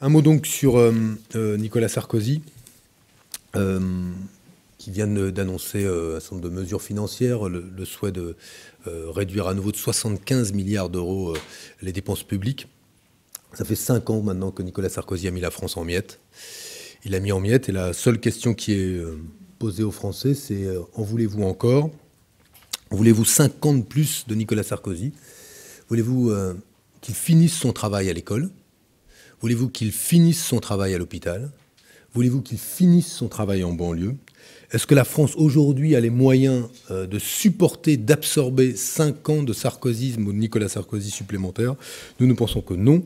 Un mot donc sur Nicolas Sarkozy, qui vient d'annoncer un certain nombre de mesures financières, le souhait de réduire à nouveau de 75 milliards d'euros les dépenses publiques. Ça fait 5 ans maintenant que Nicolas Sarkozy a mis la France en miettes. Il a mis en miettes et la seule question qui est posée aux Français, c'est en voulez-vous encore? Voulez-vous 5 ans de plus de Nicolas Sarkozy? Voulez-vous qu'il finisse son travail à l'école? Voulez-vous qu'il finisse son travail à l'hôpital? Voulez-vous qu'il finisse son travail en banlieue? Est-ce que la France aujourd'hui a les moyens de supporter, d'absorber 5 ans de sarkozysme ou de Nicolas Sarkozy supplémentaires? Nous pensons que non.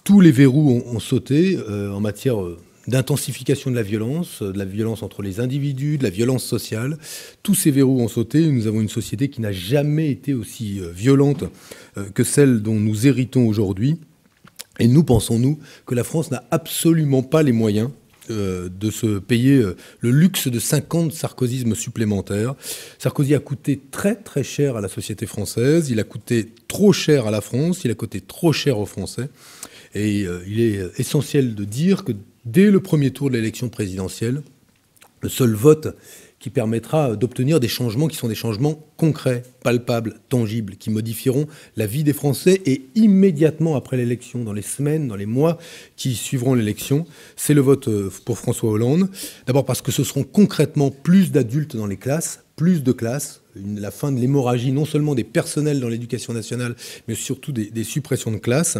Tous les verrous ont sauté en matière d'intensification de la violence entre les individus, de la violence sociale. Tous ces verrous ont sauté. Nous avons une société qui n'a jamais été aussi violente que celle dont nous héritons aujourd'hui. Et nous pensons, nous, que la France n'a absolument pas les moyens de se payer le luxe de 5 ans de sarkozysme supplémentaire. Sarkozy a coûté très très cher à la société française, il a coûté trop cher à la France, il a coûté trop cher aux Français. Et il est essentiel de dire que dès le premier tour de l'élection présidentielle, le seul vote qui permettra d'obtenir des changements qui sont des changements concrets, palpables, tangibles, qui modifieront la vie des Français et immédiatement après l'élection, dans les semaines, dans les mois qui suivront l'élection, c'est le vote pour François Hollande. D'abord parce que ce seront concrètement plus d'adultes dans les classes, plus de classes, la fin de l'hémorragie non seulement des personnels dans l'éducation nationale, mais surtout des suppressions de classes.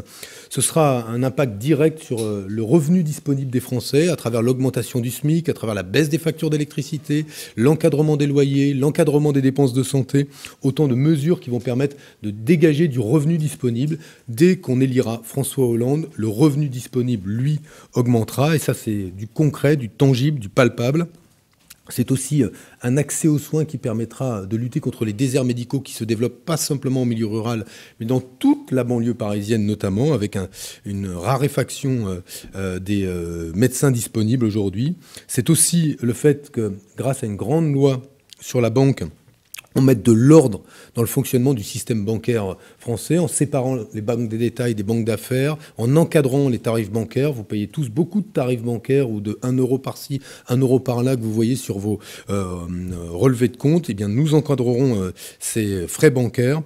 Ce sera un impact direct sur le revenu disponible des Français à travers l'augmentation du SMIC, à travers la baisse des factures d'électricité, l'encadrement des loyers, l'encadrement des dépenses de santé, autant de mesures qui vont permettre de dégager du revenu disponible. Dès qu'on élira François Hollande, le revenu disponible, lui, augmentera. Et ça, c'est du concret, du tangible, du palpable. C'est aussi un accès aux soins qui permettra de lutter contre les déserts médicaux qui se développent pas simplement en milieu rural, mais dans toute la banlieue parisienne notamment, avec une raréfaction des médecins disponibles aujourd'hui. C'est aussi le fait que, grâce à une grande loi sur la banque, on mette de l'ordre dans le fonctionnement du système bancaire français, en séparant les banques des détails des banques d'affaires, en encadrant les tarifs bancaires. Vous payez tous beaucoup de tarifs bancaires ou de 1 euro par-ci, 1 euro par-là que vous voyez sur vos relevés de compte. Eh bien, nous encadrerons ces frais bancaires.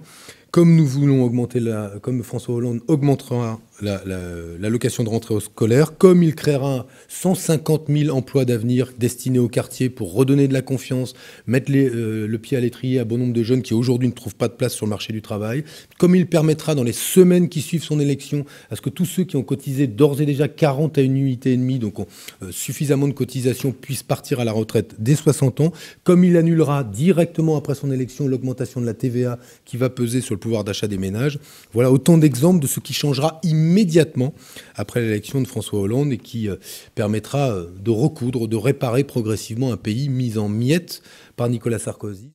Comme nous voulons augmenter comme François Hollande augmentera l'allocation de rentrée scolaire, comme il créera 150 000 emplois d'avenir destinés aux quartiers pour redonner de la confiance, mettre le pied à l'étrier à bon nombre de jeunes qui aujourd'hui ne trouvent pas de place sur le marché du travail, comme il permettra dans les semaines qui suivent son élection à ce que tous ceux qui ont cotisé d'ores et déjà 40 à une unité et demie, donc ont suffisamment de cotisation, puissent partir à la retraite dès 60 ans, comme il annulera directement après son élection l'augmentation de la TVA qui va peser sur le pouvoir d'achat des ménages. Voilà autant d'exemples de ce qui changera immédiatement après l'élection de François Hollande et qui permettra de recoudre, de réparer progressivement un pays mis en miettes par Nicolas Sarkozy.